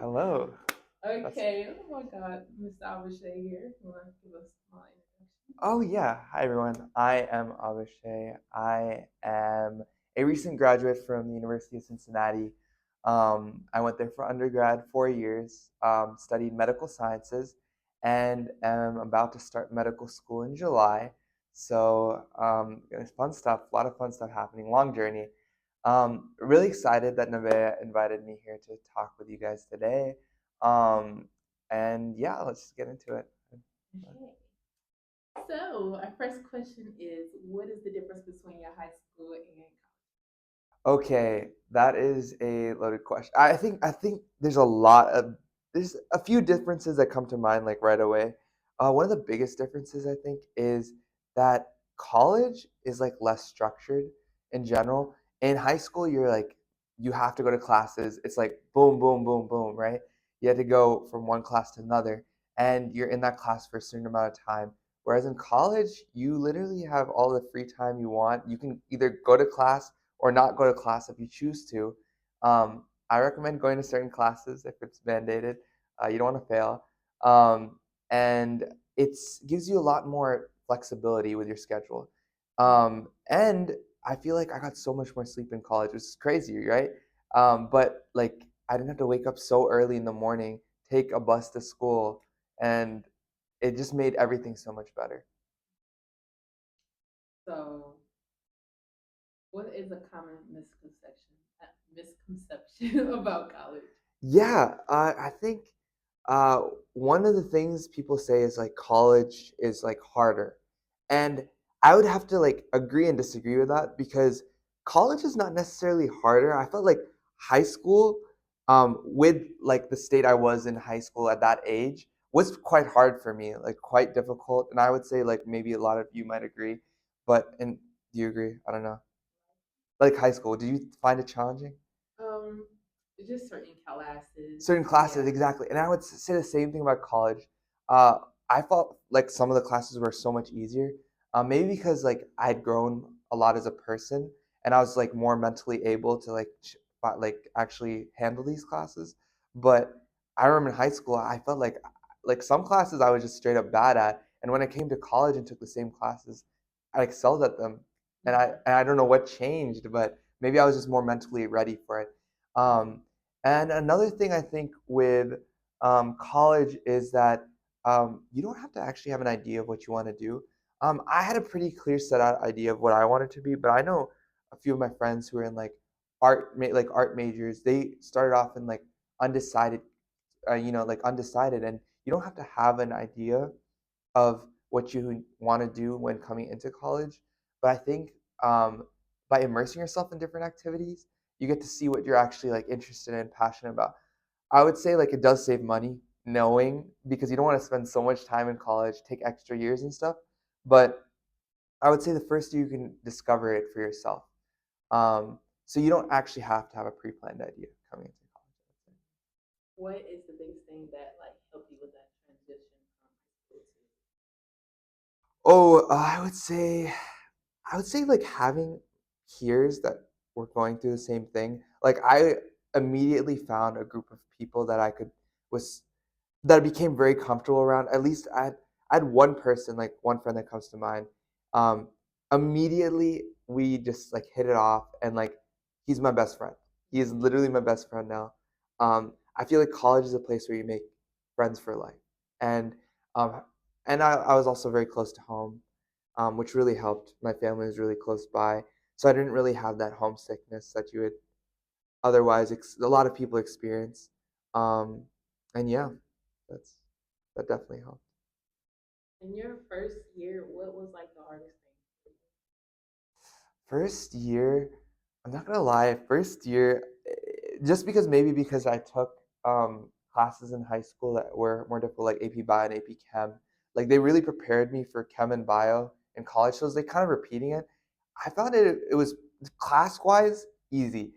Hello. That's Okay. Oh my God, Mr. Abushay here. You want to give us my introduction? Oh yeah. Hi everyone. I am Abhishek. I am a recent graduate from the University of Cincinnati. I went there for undergrad 4 years, studied medical sciences, and am about to start medical school in July. So it's fun stuff, a lot of fun stuff happening. Long journey. Really excited that Nevaeh invited me here to talk with you guys today. Um, and yeah, let's just get into it. Okay. So our first question is, what is the difference between your high school and college? Okay, that is a loaded question. I think there's a few differences that come to mind like right away. One of the biggest differences I think is that college is like less structured in general. In high school, you're like you have to go to classes. It's like boom, boom, boom, boom, right? You have to go from one class to another, and you're in that class for a certain amount of time. Whereas in college, you literally have all the free time you want. You can either go to class or not go to class if you choose to. I recommend going to certain classes if it's mandated. You don't want to fail. Um, and it gives you a lot more flexibility with your schedule. And I feel like I got so much more sleep in college, which is crazy, right? But like I didn't have to wake up so early in the morning, take a bus to school, and it just made everything so much better. So, what is a common misconception about college? Yeah, I think uh, one of the things people say is like college is like harder, and I would have to like agree and disagree with that because college is not necessarily harder. I felt like high school, with like the state I was in high school at that age, was quite hard for me, like quite difficult, and I would say like maybe a lot of you might agree, but and do you agree? I don't know. Like high school, did you find it challenging? Um, just certain classes. Certain classes, Yeah. exactly. And I would say the same thing about college. Uh, I felt like some of the classes were so much easier. Maybe because like I'd grown a lot as a person, and I was like more mentally able to like like actually handle these classes. But I remember in high school, I felt like some classes I was just straight up bad at, and when I came to college and took the same classes, I excelled at them. And I Mhm. and I don't know what changed, but maybe I was just more mentally ready for it. Um, and another thing I think with college is that you don't have to actually have an idea of what you want to do. I had a pretty clear set out idea of what I wanted to be, but I know a few of my friends who are in like like art majors. They started off in like undecided, like undecided, and you don't have to have an idea of what you want to do when coming into college. But I think by immersing yourself in different activities, you get to see what you're actually like interested in, passionate about. I would say like it does save money knowing because you don't want to spend so much time in college, take extra years and stuff. But I would say the first year you can discover it for yourself. So you don't actually have to have a pre-planned idea coming into college. What is the biggest thing that like helped you with that transition from high school to? Oh, I would say like having peers that were going through the same thing. Like I immediately found a group of people that I could was that I became very comfortable around. At least I had one person, like one friend that comes to mind. Um, Immediately we just like hit it off, and like he's my best friend. He is literally my best friend now. I feel like college is a place where you make friends for life, and um, I was also very close to home, which really helped. My family was really close by, so I didn't really have that homesickness that you would otherwise a lot of people experience. Um, and yeah, that's that definitely helped. In your first year, what was like the hardest thing for you? First year, I'm not gonna lie, first year, just because maybe because I took classes in high school that were more difficult, like AP Bio and AP Chem, like they really prepared me for Chem and Bio in college. So it was like kind of repeating it. I found it was class wise easy,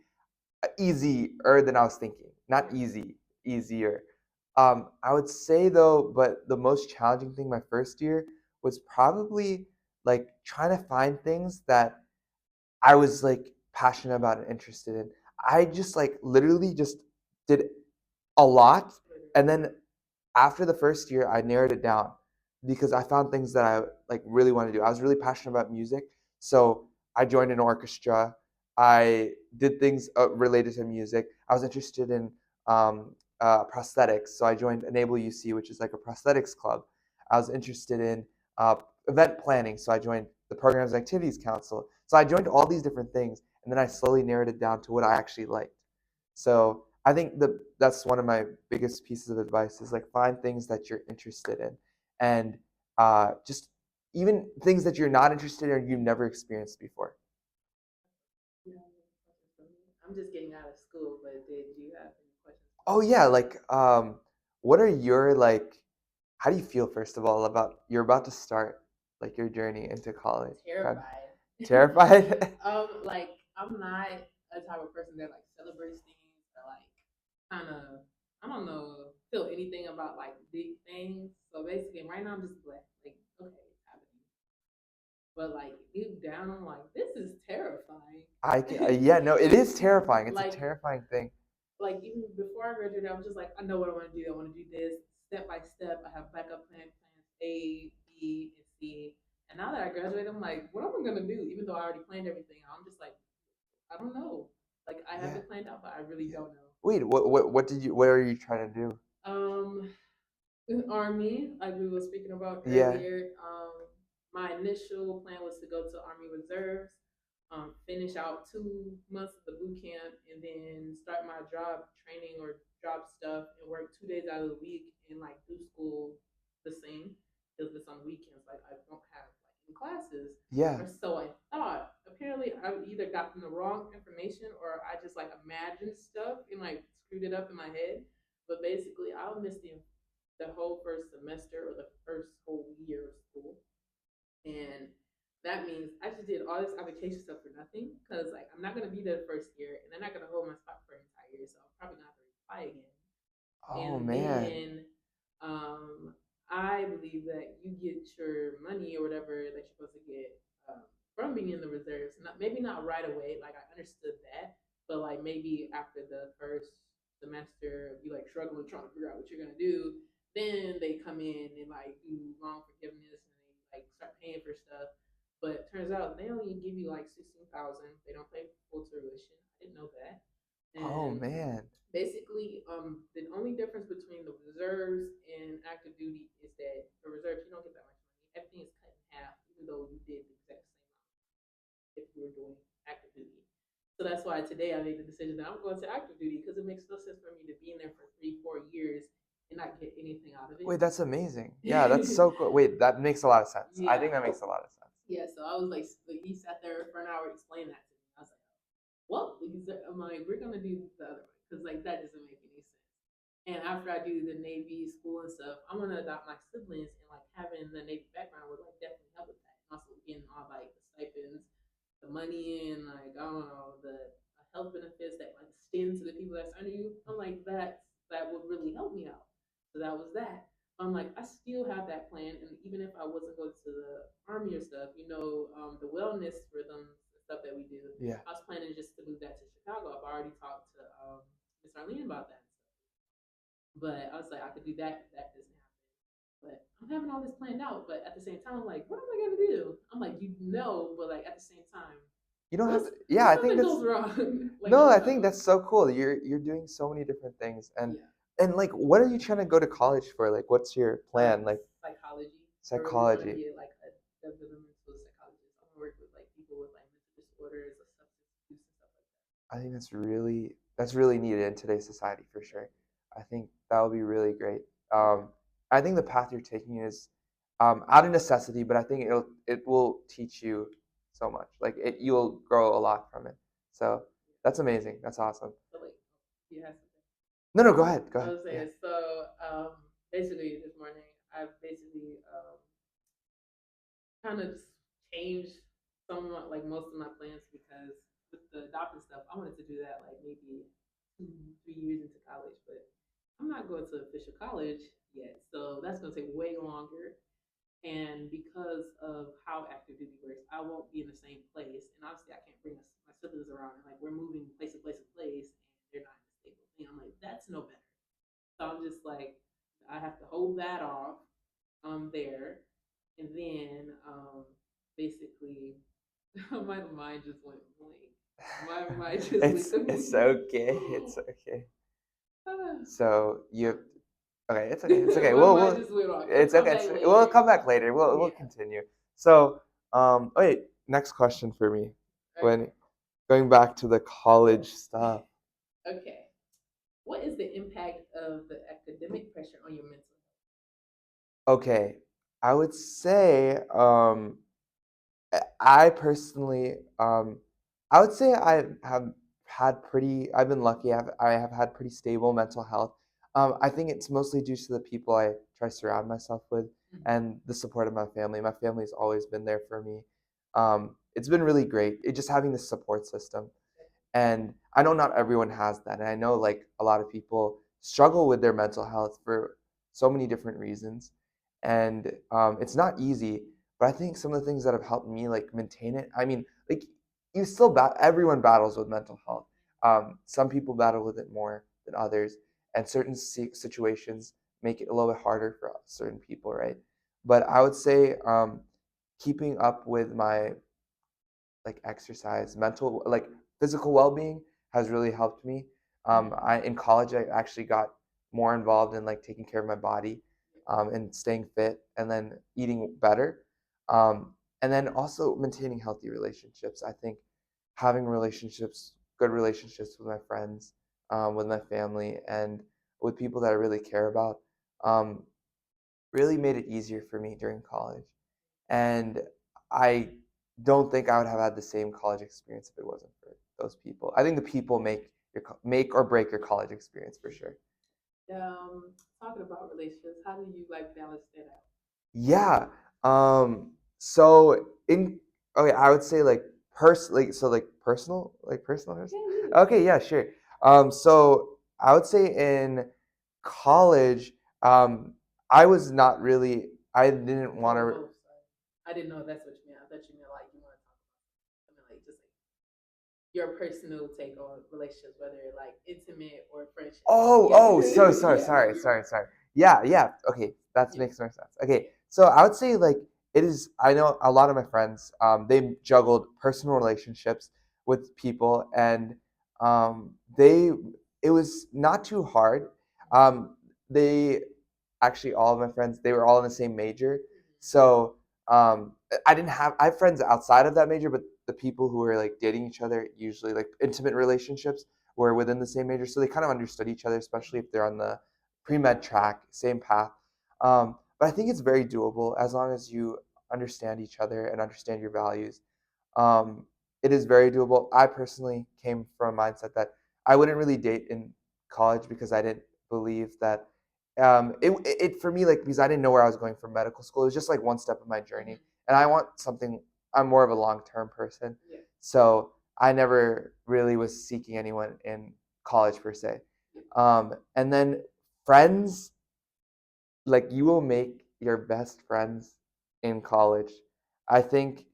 easier than I was thinking. Not Right. easy, easier. I would say though, but the most challenging thing my first year was probably like trying to find things that I was like passionate about and interested in. I just like literally just did a lot, and Literally. then after the first year, I narrowed it down because I found things that I like really want to do. I was really passionate about music, so I joined an orchestra. I did things related to music. I was interested in prosthetics, so I joined Enable UC, which is like a prosthetics club. I was interested in uh, event planning, so I joined the Programs and Activities Council. So I joined all these different things, and then I slowly narrowed it down to what I actually liked. So I think that's one of my biggest pieces of advice is like find things that you're interested in, and just even things that you're not interested in or you've never experienced before. You have any questions for me? I'm just getting out of school, but did you have any questions for Oh me? yeah, like what are your like? How do you feel first of all about you're about to start like your journey into college? Kind of Terrified. terrified. Like I'm not a type of person that like celebrates things or like kind of I don't know feel anything about like big things. So basically, right now I'm just like okay, it's happening. But like deep down, I'm like this is terrifying. Yeah, no, it is terrifying. It's a like terrifying thing. even before I graduated, I was just like I know what I want to do. I want to do this step by step. I have backup plans A, B, and C. And now that I graduated, I'm like, what am I gonna do? Even though I already planned everything, I'm just like, I don't know. Like I have Yeah, it planned out, but I really yeah. don't know. Wait, what are you trying to do? Um, Army, like we were speaking about Yeah. earlier. My initial plan was to go to Army Reserves, finish out 2 months of the boot camp, and then start my job training or job stuff and work 2 days out of the week and like do school the same. Because it's on weekends, like I don't have like any classes, Yeah. or so I thought. Apparently, I either got the wrong information or I just like imagined stuff and like screwed it up in my head. But basically, I'll miss the whole first semester or the first whole year of school. And that means I just did all this application stuff for nothing because like I'm not gonna be there the first year and they're not gonna hold my spot for an entire year, so I'm probably gonna have to apply again. Oh And man. then I believe that you get your money or whatever that you're supposed to get from being in the reserves. Not maybe not right away, like I understood that, but like maybe after the first semester, you like struggling trying to figure out what you're gonna do. Then they come in and like do loan forgiveness and they like start paying for stuff. But it turns out they only give you like 16,000. They don't pay full tuition. I didn't know that. Oh And man. basically, the only difference between the reserves and active duty is that the reserves you don't get that much money. Everything is cut in half, even though you did the exact same amount if you were doing active duty. So that's why today I made the decision that I'm going to active duty because it makes no sense for me to be in there for 3, 4 years and not get anything out of it. Wait, that's amazing. Yeah, that's so cool. Wait, that makes a lot of sense. I Yeah, think that makes a lot of sense. yeah. So I was like, he sat there for an hour explaining that to me. I was like, well, I'm like, we're gonna do the other one because like that doesn't make any sense. And after I do the Navy school and stuff, I'm gonna adopt my siblings and like having the Navy background would like definitely help with that. And also getting all like the stipends, the money, and like I don't know the health benefits that like extend to the people that's under you. I'm like that would really help me out. So that was that. I'm like I still have that plan, and even if I wasn't going to the army or stuff, the wellness rhythms and stuff that we do, Yeah. I was planning just to move that to Chicago. I've already talked to Miss Arlene about that. But I was like, I could do that if that doesn't happen. But I'm having all this planned out. But at the same time, I'm like, what am I gonna do? I'm like, but like at the same time, You don't what have if to, what yeah, if I think something that's goes wrong? Like no, I I don't think know. that's so cool. You're doing so many different things Yeah. and like what are you trying to go to college for? Like what's your plan? Like Psychology. I really want to psychology. be like a developmental psychologist. I want to work with like people with like mental disorders or substance abuse and stuff like that. I think that's really needed in today's society for sure. I think that would be really great. Um, I think the path you're taking is out of necessity, but I think it will teach you so much. Like you'll grow a lot from it. So that's amazing. That's awesome. So like, you have something. No, no, go ahead. Go I ahead. was Yeah. saying so. Basically this morning I've basically kind of changed some of like most of my plans because with the adopting stuff, I wanted to do that like maybe 2, 3 years into college, but I'm not going to official college yet, so that's going to take way longer. And because of how active duty works, I won't be in the same place, and obviously I can't bring my siblings around. And like we're moving place to place to place, and they're not in a stable thing. I'm like, that's no better. So I'm just like, I have to hold that off there, and then basically, my mind just went blank. My mind just went It's completely. okay. It's okay. So you okay, it's okay. It's okay. My mind just went off. It'll It's come okay. back We'll later. come back later. We'll Yeah. continue. So, wait, next question for me. When Okay. going back to the college stuff. Okay. What is the impact of the academic pressure on your mental Okay, I would say I personally I would say I have had pretty I've been lucky. I have had pretty stable mental health. I think it's mostly due to the people I try to surround myself with health? and the support of my family. My family's always been there for me. It's been really great. It just having this support system. And I know not everyone has that. And I know like a lot of people struggle with their mental health for so many different reasons. And it's not easy, but I think some of the things that have helped me like maintain it, I mean, like you still everyone battles with mental health. Some people battle with it more than others, and certain situations make it a little bit harder for certain people, right? But I would say keeping up with my like exercise, mental, like physical well-being has really helped me. I in college I actually got more involved in like taking care of my body, and staying fit, and then eating better, and then also maintaining healthy relationships. I think having relationships, good relationships with my friends, with my family, and with people that I really care about, um, really made it easier for me during college. And I don't think I would have had the same college experience if it wasn't for those people. I think the people make or break your college experience for sure. Talking about relationships, how do you like balance that out? Yeah. So in okay, I would say like personal. Yeah, Okay, yeah, sure. So I would say in college, I was not really. I didn't want to. Oh, sorry. I didn't know that's what you meant. I thought you meant like you want to talk about something like just like your personal take on relationships, whether like intimate or friendship. Yeah. So sorry, Yeah. sorry. Yeah, yeah. Okay, that Yeah. makes more sense. Okay, so I would say like it is. I know a lot of my friends. They juggled personal relationships with people, and they it was not too hard. They actually all of my friends they were all in the same major, so I have friends outside of that major, but the people who were like dating each other usually like intimate relationships were within the same major, so they kind of understood each other, especially if they're on the pre med track, same path. But I think it's very doable as long as you understand each other and understand your values. Um, it is very doable. I personally came from a mindset that I wouldn't really date in college because I didn't believe that it for me like because I didn't know where I was going for medical school. It was just like one step of my journey, and I want something. I'm more of a long term person, Yeah. so I never really was seeking anyone in college per se. And then friends, like you will make your best friends in college. I think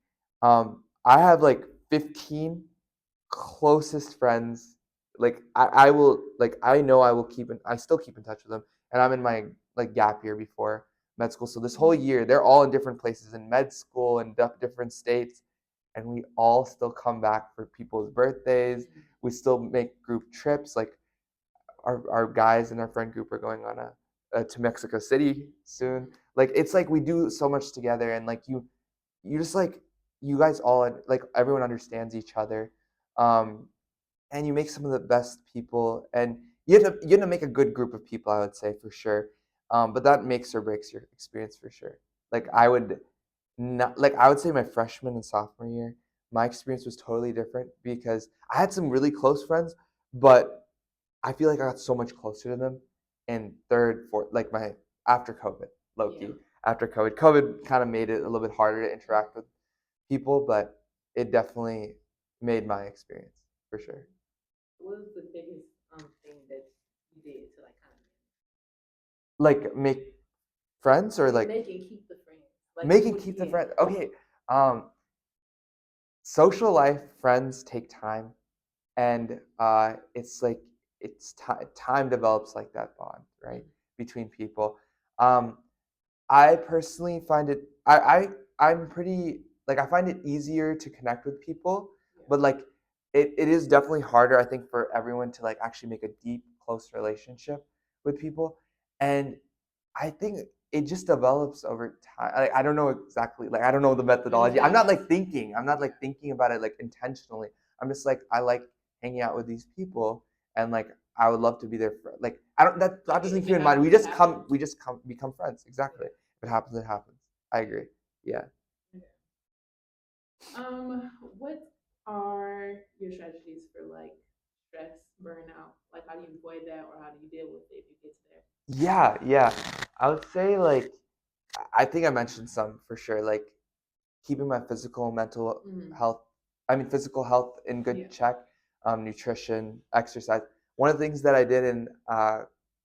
I have like 15 closest friends. Like I will like I know I will I still keep in touch with them. And I'm in my like gap year before med school. So this whole year they're all in different places in med school and different states. And we all still come back for people's birthdays. We still make group trips. Like our guys in our friend group are going on a to Mexico City soon. Like it's like we do so much together, and like you just like you guys all like everyone understands each other, um, and you make some of the best people, and you have to make a good group of people. I would say for sure, but that makes or breaks your experience for sure. Like I would not like I would say my freshman and sophomore year, my experience was totally different because I had some really close friends, but I feel like I got so much closer to them in third, fourth, like my after COVID, low Yeah. key. After COVID, COVID kind of made it a little bit harder to interact with people, but it definitely made my experience for sure. What was the biggest thing that you did to like kind of Like make friends or like make and keep the friends? Like make and what? keep the Yeah. friend. Okay, um, social life friends take time, and it's like time develops like that bond, right, between people. Um, I personally find it I'm pretty like, I find it easier to connect with people, Yeah. but, like, it is definitely harder, I think, for everyone to, like, actually make a deep, close relationship with people, and I think it just develops over time. I don't know exactly, like, I don't know the But it methodology. does. I'm not, like, thinking about it, like, intentionally. I'm just like, I like hanging out with these people, and, like, I would love to be their friend. Like, I don't that Like doesn't if keep it in mind. happens, it happens. We just come become friends. Exactly. If it happens, it happens. I agree. Yeah. Yeah. What are your strategies for like stress, burnout? Like how do you avoid that or how do you deal with it if you get to there? Yeah, yeah. I would say, like, I think I mentioned some for sure, like, keeping my physical and mental Mm-hmm. health physical health in Yeah. good check, nutrition, exercise. One of the things that I did in,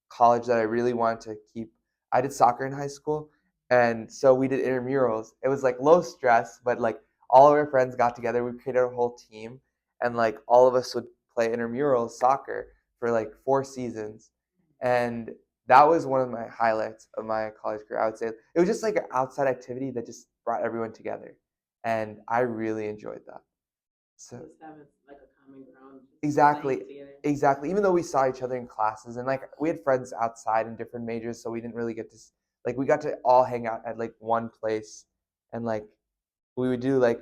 college that I really wanted to keep I did soccer in high school, and so we did intramurals. It was, like, low stress, but, like, all of our friends got together, we created a whole team, and, like, all of us would play intramural soccer for, like, 4 seasons, and that was one of my highlights of my college career, I would say. It was just like an outside activity that just brought everyone together, and I really enjoyed that. So Just having like a common ground, just exactly, playing together. exactly. Even though we saw each other in classes and, like, we had friends outside in different majors, so we didn't really get to like, we got to all hang out at, like, one place, and, like, we would do, like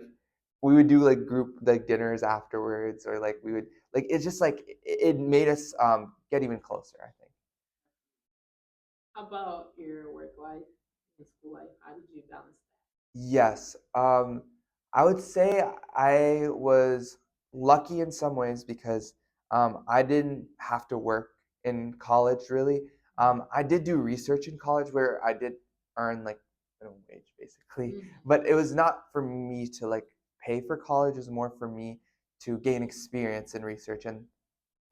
group, like, dinners afterwards, or, like, we would like, it's just, like, it made us, get even closer, I think. How about your work life and school life? How did you balance Yes. I would say I was lucky in some ways because I didn't have to work in college really. I did do research in college where I did earn, like, minimum wage basically, that? but it was not for me to, like, pay for college. It was more for me to gain experience in research and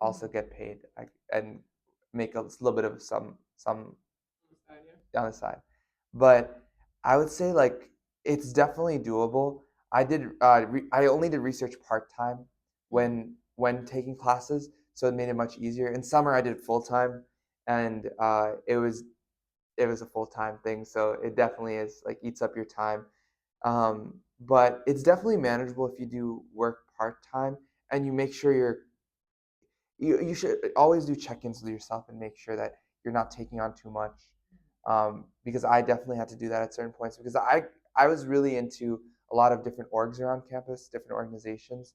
also Mm-hmm. get paid, and make a little bit of some Yeah. on the side. But I would say, like, it's definitely doable. I only did research part-time Mm-hmm. when taking classes, so it made it much easier. In summer, I did full-time, and it was a full-time thing, so it definitely is, like, eats up your time. But it's definitely manageable if you do work part-time and you make sure you should always do check-ins with yourself and make sure that you're not taking on too much. Because I definitely had to do that at certain points because I was really into a lot of different orgs around campus, different organizations,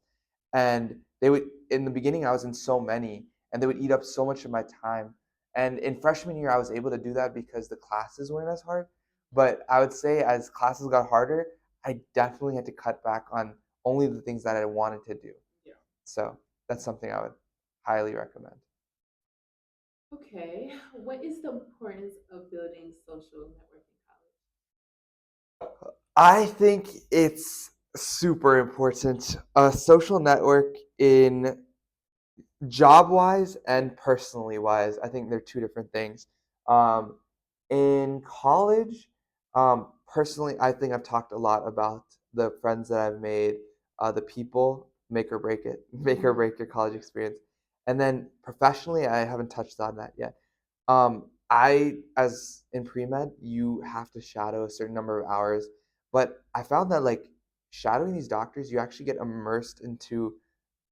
and they would in the beginning I was in so many, and they would eat up so much of my time. And in freshman year, I was able to do that because the classes weren't as hard. But I would say as classes got harder, I definitely had to cut back on only the things that I wanted to do. Yeah. So that's something I would highly recommend. Okay. What is the importance of building social network in I think it's super important. A social network in job wise and personally wise, I think they're two different things. Um, in college, personally, I think I've talked a lot about the friends that I've made, the people make or break it, make or college? break your college Yeah. experience. And then professionally, I haven't touched on that yet. As in pre-med, you have to shadow a certain number of hours, but I found that, like, shadowing these doctors, you actually get immersed into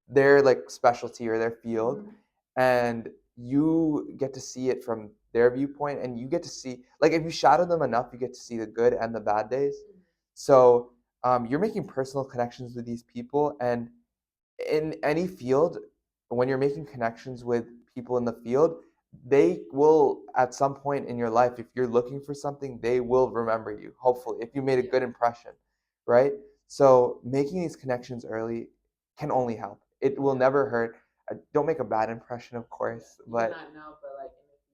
their, like, specialty or their field, Mhm. and you get to see it from their viewpoint, and you get to see, like, if you shadow them enough, you get to see the good and the bad days. Mhm. So, you're making personal connections with these people, and in any field, when you're making connections with people in the field, they will at some point in your life, if you're looking for something, they will remember you, hopefully, if you made a Yeah. good impression, right? So making these connections early can only help. It will Yeah. never hurt. Don't make a bad impression, of Yeah. course, Even but not now, but like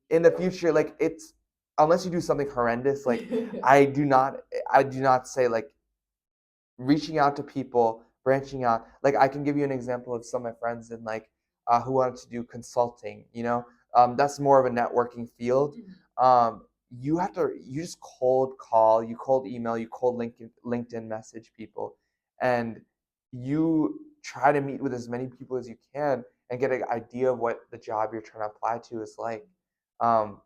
in in the the future, future. like, it's unless you do something horrendous, like, Yeah. I do not I do not say, like, reaching out to people, branching out. Like, I can give you an example of some of my friends in, like, who wanted to do consulting, you know? That's more of a networking field. Mhm. You just cold call, you cold email, you cold LinkedIn message people, and you try to meet with as many people as you can, and get an idea of what the job you're trying to apply to is like. Um,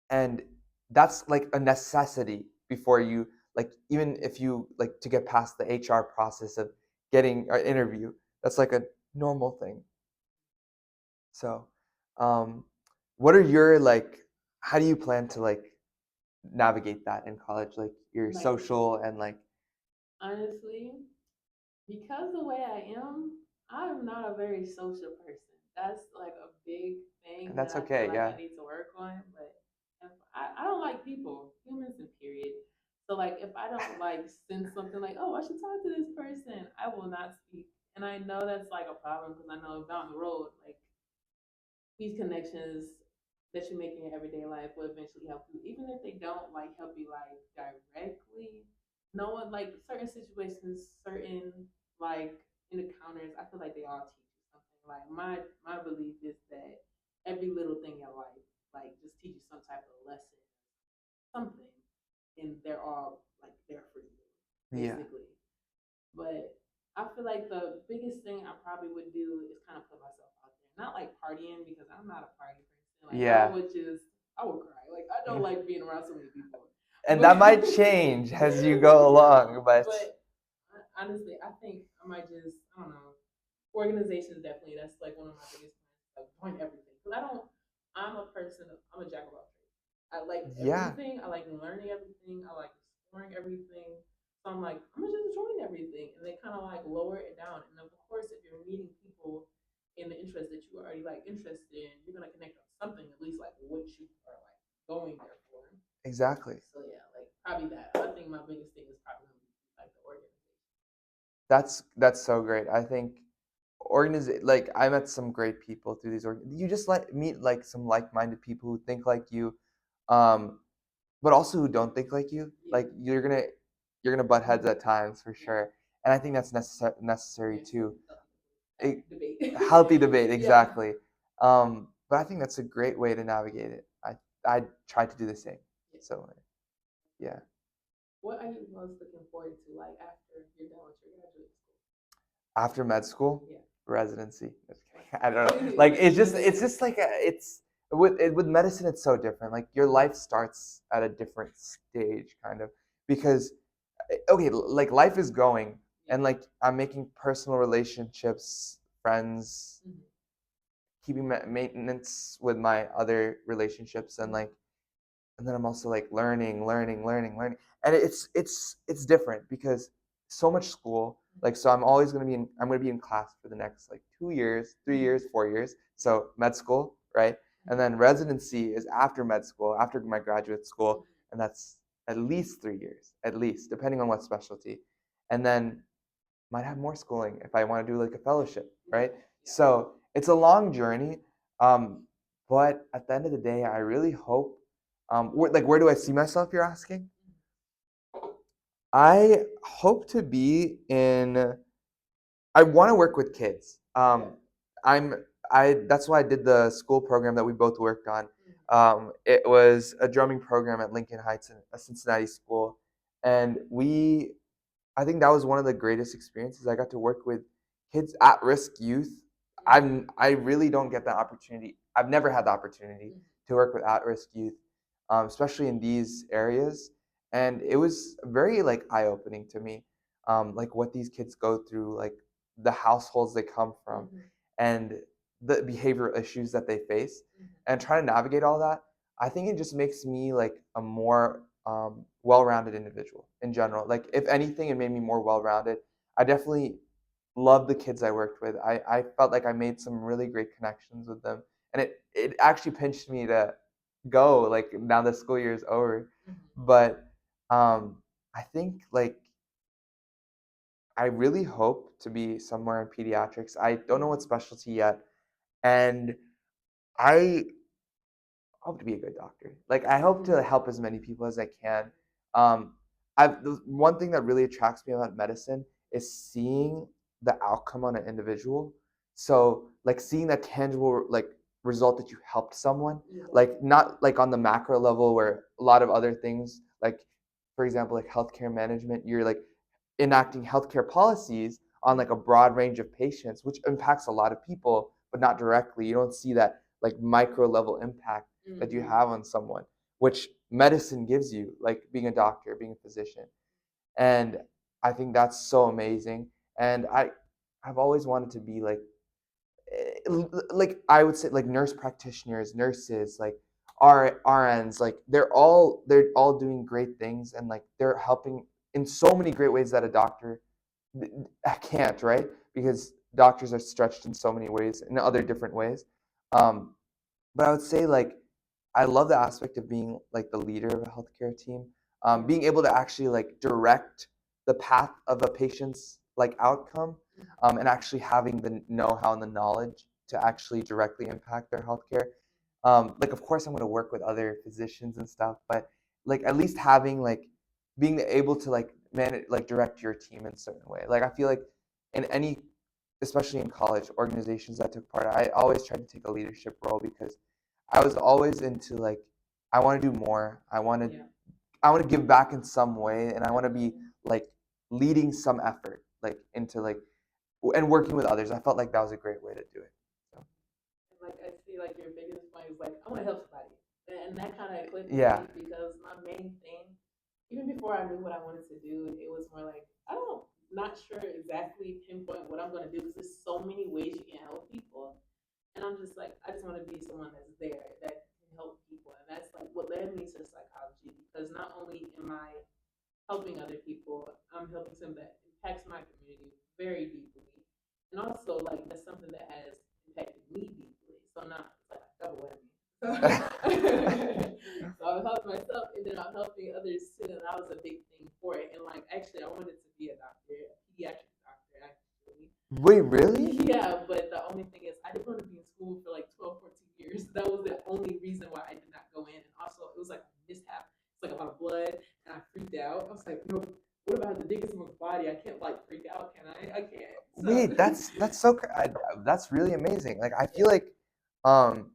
and that's like a necessity before you like even if you like to get past the HR process of getting an interview. That's like a normal thing. So, um, what are your like? How do you plan to like navigate that in college? Like your Like social and like, honestly, because the way I'm not a very social person. That's like a big and thing that that's I feel okay. like Yeah, I need to work on. But if I don't like people, humans in period. So like if I don't like send something like, oh, I should talk to this person, I will not speak. And I know that's like a problem because I know down the road, like these connections that you make in your everyday life will eventually help you, even if they don't like help you like directly. No one like certain situations, certain like encounters. I feel like they all teach you something. Like my belief is that every little thing in life like just teach you some type of lesson, something, and they're all like there for you, yeah, basically. But I feel like the biggest thing I probably would do is kind of put myself out there. Not like partying because I'm not a party person. Like yeah. I would cry. Like I don't like being around so many people. And But that might change as you go along, but but honestly, I think I might just I don't know. Organization definitely. That's like one of my biggest plans. Like doing everything because I don't. I'm a person. I'm a jack of all trades. I like yeah, everything. I like learning everything. I like exploring everything. So I'm like, I'm gonna just join everything, and they kind of like lower it down. And of course, if you're meeting people in the interest that you are already like interested in, you're gonna connect on something at least like what you are like going there for. exactly. So yeah, like probably that. I think my biggest thing is probably gonna be like the organization. That's so great. I think like I met some great people through you just like meet like some like-minded people who think like you, um, but also who don't think like you. Yeah. Like you're gonna butt heads at times for Yeah. sure, and I think that's necessary Yes. too. A Debate. healthy debate, Yeah. exactly. But I think that's a great way to navigate it. I try to do the same. Yeah. So yeah. What are you most looking forward to, like after you're done with your graduate school? After med school, Yeah. residency. Just kidding. I don't know. Like it's just like it's with medicine it's so different. Like your life starts at a different stage kind of because okay, like life is going Yeah. and like I'm making personal relationships, friends, Mhm. keeping maintenance with my other relationships and like and then I'm also like learning, and it's different because so much school. Like so, I'm gonna be in class for the next like 2 years, 3 years, 4 years. So med school, right? And then residency is after med school, after my graduate school, and that's at least 3 years, at least depending on what specialty. And then might have more schooling if I want to do like a fellowship, right? Yeah. So it's a long journey, um, but at the end of the day, I really hope. Where do I see myself? You're asking. I hope to be in. I want to work with kids. I'm. I. That's why I did the school program that we both worked on. It was a drumming program at Lincoln Heights, a Cincinnati school, and I think that was one of the greatest experiences. I got to work with kids at risk youth. I really don't get that opportunity. I've never had the opportunity to work with at risk youth, especially in these areas. And it was very like eye opening to me, like what these kids go through, like the households they come from, and the behavioral issues that they face, and trying to navigate all that. I think it just makes me like a more well-rounded individual in general. Like if anything, it made me more well-rounded. I definitely love the kids I worked with. I felt like I made some really great connections with them, and it actually pinched me to go like now the school year is over. But I think like I really hope to be somewhere in pediatrics. I don't know what specialty yet, and I hope to be a good doctor. Like I hope to help as many people as I can. Um, the one thing that really attracts me about medicine is seeing the outcome on an individual. So like seeing that tangible like result that you helped someone, like not like on the macro level where a lot of other things like for example like healthcare management, you're like enacting healthcare policies on like a broad range of patients, which impacts a lot of people, but not directly. You don't see that like micro level impact that you Mhm. have on someone, which medicine gives you, like being a doctor, being a physician. And I think that's so amazing. And I've always wanted to be like like I would say like nurse practitioners, nurses, like RNs, like they're all doing great things and like they're helping in so many great ways that a doctor can't, right? Because doctors are stretched in so many ways, in other different ways. Um, but I would say like I love the aspect of being like the leader of a healthcare team, Yeah. being able to actually like direct the path of a patient's like outcome, and actually having the know-how and the knowledge to actually directly impact their healthcare. Like, of course, I'm going to work with other physicians and stuff, but like at least having like being able to like manage like direct your team in a certain way. Like I feel like in any, especially in college organizations that took part, I always tried to take a leadership role because I was always into like I want to do more. Yeah. I want to give back in some way, and I want to be like leading some effort like into like and working with others. I felt like that was a great way to do it. So, Like I see, like your biggest point is like I want to help somebody, and that kind of clicked with yeah, me because my main thing, even before I knew what I wanted to do, it was more like I don't not sure exactly pinpoint what I'm going to do because there's so many ways you can help people, and I'm just like I just want to be someone that's there that can help people, and that's like what led me to psychology because not only am I helping other people, I'm helping something that impacts my community very deeply, and also like that's something that has impacted me deeply. So now it's like a double whammy. So I helped myself, and then I'm helping others too, and that was a big thing for it. And like actually, I wanted to be a doctor, a pediatric doctor, actually. wait, really? Yeah, but the only thing is, I didn't want to be in school for like 12, 14 years. That was the only reason why I did not go in. And also, it was like a mishap. It's like a lot of blood, and I freaked out. I was like, no, what about the biggest one's body? I can't like freak out, can I? I can't. So, Wait, that's so that's really amazing. Like I feel yeah. like um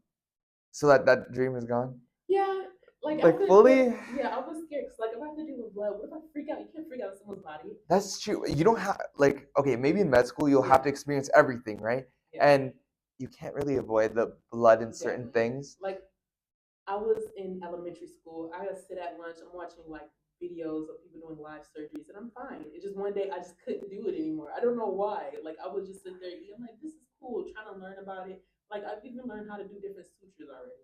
so that dream is gone. Yeah, like I Like could, but fully. yeah, I was scared. Cause like if I have to deal with blood, what if I freak out? You can't freak out in someone's body. That's true. You don't have like okay, maybe in med school you'll have Yeah, to experience everything, right? yeah, And you can't really avoid the blood in certain exactly. things. Like I was in elementary school. I would sit at lunch. I'm watching like videos of people doing live surgeries, and I'm fine. It's just one day I just couldn't do it anymore. I don't know why. Like I would just sit there eating. I'm like, this is cool. Trying to learn about it. Like I've even learned how to do different sutures already.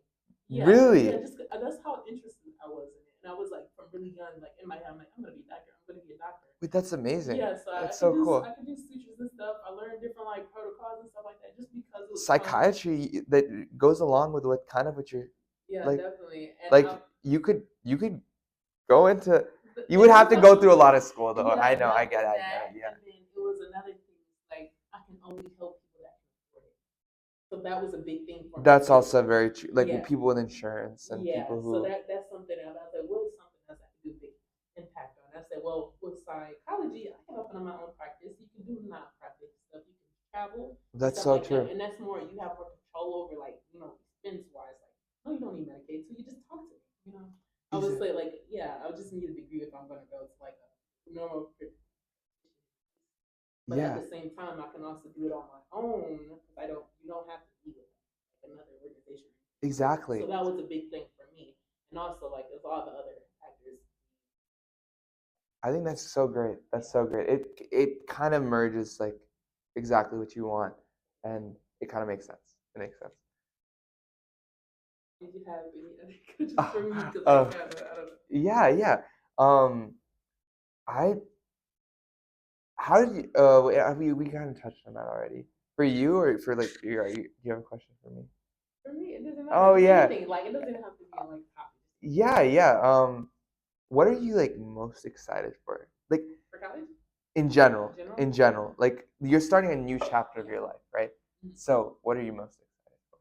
Yeah, yeah. Really? Just that's how interested I was in it, and I was like from really young, like in my head, I'm like, I'm gonna be a doctor. I'm gonna be a doctor. Wait, that's amazing. Yeah, so That's so I cool. could do sutures and stuff. I learned different like protocols and stuff like that just because it was fun. Psychiatry that goes along with what kind of what you're Yeah, like definitely. And like you could go into you would it have was to a go through a lot of school though. I yeah, know, that was I get that, it, yeah. and then it was another thing. Like I can only help people that can afford it. So that was a big thing for me That's too. also very true. Like with Yeah, people with insurance and yeah. people So who that's something else. I said, what is something else I can do big impact on? I said, well, with psychology, I can open up my own practice. You can do non-profit stuff. You can travel and that's stuff so like that, true. and that's more. You have more control over, like expense wise. Like, no, you don't need Medicaid, so you just talk to me. I would Exa- say like, yeah, I would just need a degree if I'm gonna go to like a normal. But at Yeah, the same time, I can also do it on my own because I don't. You don't have to be with like another organization. So exactly. that was a big thing for me, and also like there's all the other actors. I think that's so great. That's so great. It kind of merges like exactly what you want, and it kind of makes sense. It makes sense. Did you have any other just for me? Because I Uh, kind of I don't know. yeah, yeah. Um, I how did you? We kind of touched on that already. For you or for like do you have a question for me? For me, it doesn't matter. Oh Just yeah, anything. Like it doesn't have to be on like topic. yeah, yeah. What are you like most excited for? Like For college in general. in general, like you're starting a new chapter of Yeah. your life, right? Mhm. So, what are you most excited for?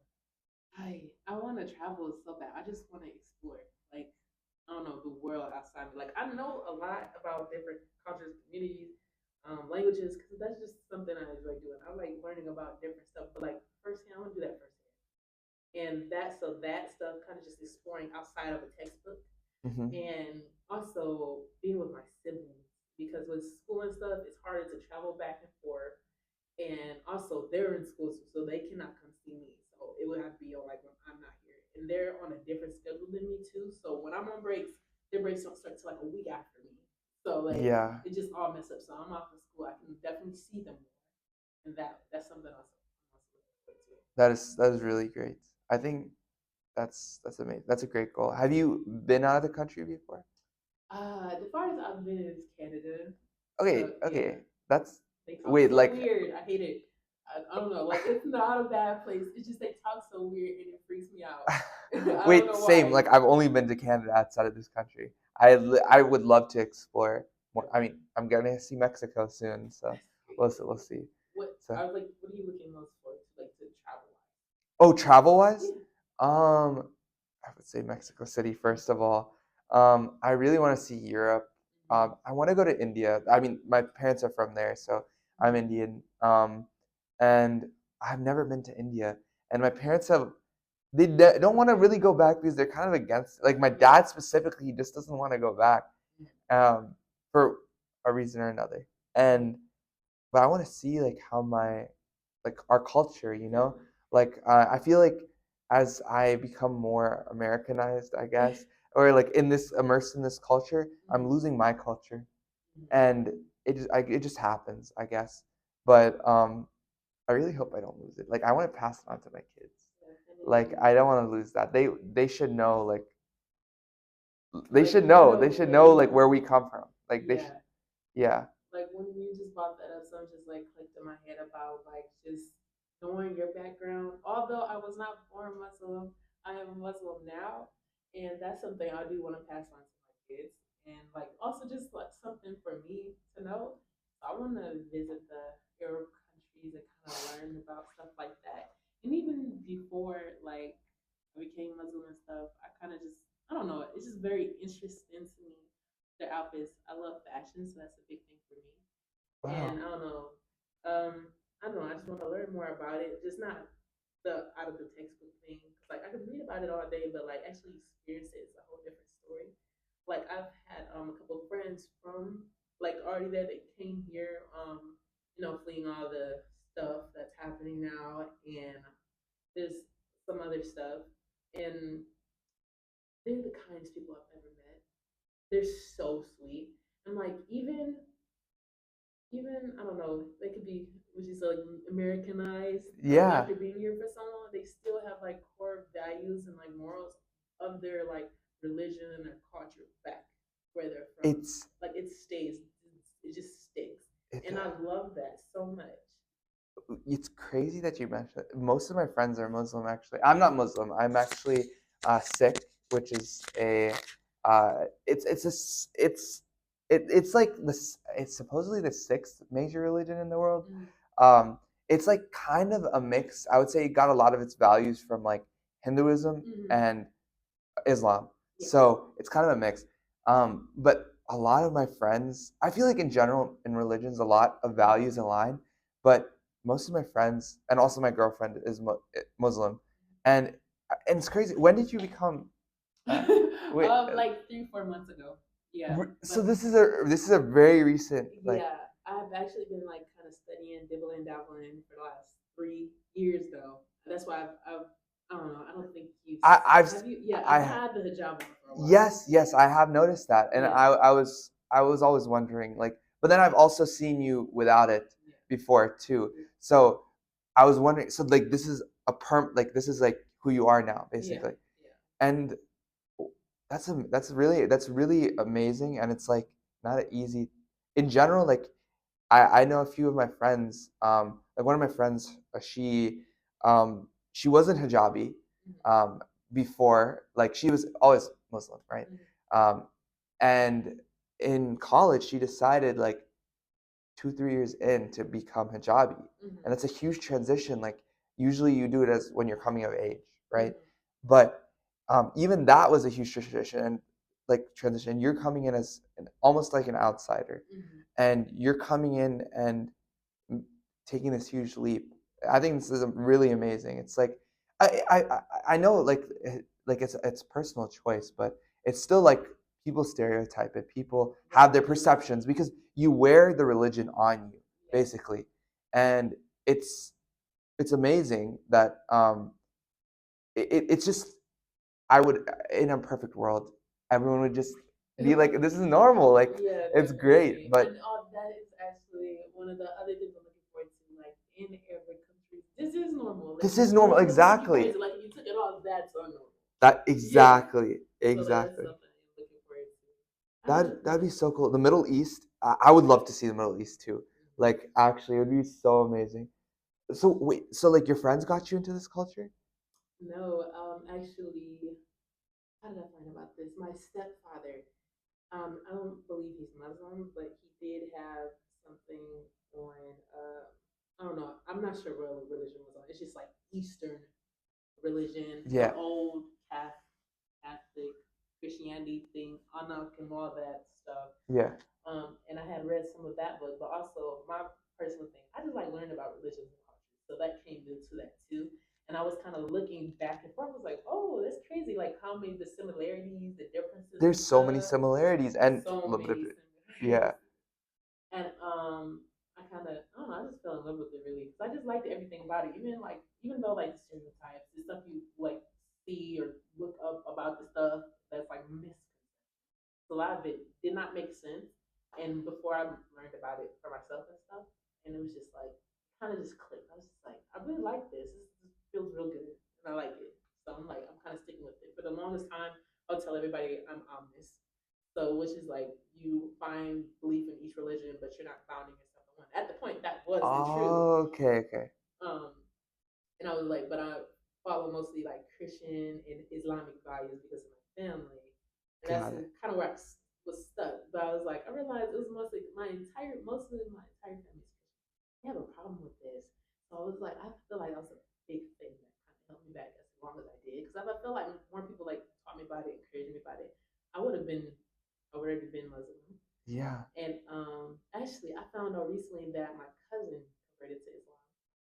I want to travel so bad. I just want to explore. Like I don't know the world outside me. Like I know a lot about different cultures, communities, languages, because that's just something I enjoy doing. I like learning about different stuff. But like firsthand, I want to do that firsthand. And that stuff kind of just exploring outside of a textbook, Hmm. and also being with my siblings because with school and stuff, it's harder to travel back and forth. and also they're in school, so they cannot come see me. So it would have to be on like when I'm not here, and they're on a different schedule than me too. So when I'm on breaks, their breaks don't start till like a week after me. So like Yeah, it just all messed up. So I'm off of school. I can definitely see them more, and that's something else I'm also looking forward to. that is really great. I think that's amazing. That's a great goal. Have you been out of the country before? The farthest I've been is Canada. Okay, So yeah, okay. That's they talk wait, so like weird. I hate it. I don't know. Like it's not a bad place. It's just they talk so weird and it freaks me out. I don't wait, know same. why. Like I've only been to Canada outside of this country. I would love to explore more. I mean, I'm gonna see Mexico soon, so That's crazy. we'll see. What So, I was like, what are you looking most forward to, like to travel oh, travel wise, wise? I would say Mexico City first of all. I really want to see Europe. Yeah. I want to go to India. I mean, my parents are from there, so I'm Mhm. Indian. And I've never been to India, and my parents have don't want to really go back because they're kind of against. Like my Yeah. dad specifically, he just doesn't want to go back Mhm. for a reason or another. Yeah. And but I want to see like how my like our culture, like I feel like as I become more Americanized, I guess, or like in this immersed in this culture, I'm Mhm. losing my culture, Mhm. and it just happens, I guess. But I really hope I don't lose it. Like I want to pass it on to my kids. Like Definitely. I don't want to lose that. They should know like Like you they know should where know you like come where we from. come from. Like Yeah. yeah. Like when you just brought that up, something just like clicked in my head about like just knowing your background. Although I was not born Muslim, I am a Muslim now, and that's something I do want to pass on to my kids, and like also just like something for me to know. So I want to visit the Arab countries and kind of learn about stuff like that. And even before like I became Muslim and stuff, I kind of just I don't know. It's just very interesting to me their outfits. I love fashion, so that's a big thing for me. And Wow. I don't know. I don't know. I just want to learn more about it. Just not the out of the textbook thing. 'Cause, like I could read about it all day, but like actually experience it is a whole different story. Like I've had a couple of friends from like already there that came here, fleeing all the stuff that's happening now, and there's some other stuff, and they're the kindest people I've ever met. They're so sweet. And like even I don't know, they could be which is like Americanized Yeah. after being here for so long, they still have like core values and like morals of their like religion and their culture back where they're from. It's Like it stays, it just sticks, it, and I love that so much. it's crazy that you mentioned it. Most of my friends are Muslim actually. I'm not Muslim. I'm actually Sikh, which is a it's a it's like this it's supposedly the sixth major religion in the world. Mm, Um, it's like kind of a mix. I would say it got a lot of its values from like Hinduism mm-hmm. and Islam. Yeah, So it's kind of a mix. But a lot of my friends, I feel like in general in religions, a lot of values align. But most of my friends, and also my girlfriend, is Muslim, and and it's crazy. When did you become? Wait, like 3 4 months ago. Yeah, so but this is a very recent like. yeah, I've actually been like kind of studying, dibbling, dabbling for the last 3 years though. That's why I don't know. I don't think you've I I've have you. Yeah, I've I had the hijab on for a while. yes, I have noticed that, and Yeah, I was always wondering like, but then I've also seen you without it yeah, before too. So I was wondering, so like this is a like this is like who you are now yeah, basically, yeah. and that's really amazing, and it's like not an easy. In general, like I know a few of my friends, like one of my friends, she wasn't hijabi, Mhm, um, before, like she was always Muslim, right? mhm, Um, and in college, she decided like 2 3 years in to become hijabi, mhm, and that's a huge transition. Like usually you do it as when you're coming of age, right? mhm. But even that was a huge transition, and like transition. You're coming in as almost like an outsider, Mhm. and you're coming in and taking this huge leap. I think this is really amazing. It's like I know like it's personal choice, but it's still like people stereotype it. People have their Definitely. perceptions because you wear the religion on you Yeah. basically, and it's it's amazing that it's just I would in a perfect world, everyone would just be like, "This is normal." Like Yeah, it's great, definitely. but And that is actually one of the other things I'm looking forward to. Like in every country, this is normal. Like this is normal. nothing looking forward Exactly. to. Like if you took it off, that's unnormal. That Yeah. exactly, So that's exactly. something I'm looking forward to. I That love that'd be so cool. The Middle East, I would love to see the Middle East too. Like actually, it would be so amazing. So wait, so like your friends got you into this culture? No, actually, how did I find about this? My stepfather, I don't believe he's Muslim, but he did have something on, I don't know, I'm not sure what religion was on. It's just like Eastern religion, the Yeah, old Catholic Christianity thing, Anak and all that stuff. yeah. And I had read some of that book, but also my personal thing, I just like learning about religions and cultures. So that came into that too. And I was kind of looking back and forth. I was like, oh, that's crazy. Like how many the similarities, the differences and There's so many stuff. similarities and So a little many bit of similarities. yeah. And I kind of, I don't know, I just fell in love with it really because I just liked everything about it. Even though like the stereotypes, the stuff you like see or look up about the stuff that's like misconception. A lot of it did not make sense. And before I learned about it for myself and stuff, and it was just like kind of just clicked. I was just like, I really like this. This feels real good, and I like it. So I'm like, I'm kind of sticking with it. For the longest time, I'll tell everybody I'm omnis. So, which is like you find belief in each religion, but you're not bounding yourself to one. At the point, that was the truth. Okay, okay. Um, and I was like, but I follow mostly like Christian and Islamic values because of my family, and that's Got it. kind of where I was stuck. But I was like, I realized it was mostly most of my entire family is Christian. They have a problem with this, so I was like, I feel like that was a big thing that kind of held me back as long as I did, because if I feel like more people like taught me about it, encouraged me about it, I would already been Muslim. Yeah, And actually, I found out recently that my cousin converted to Islam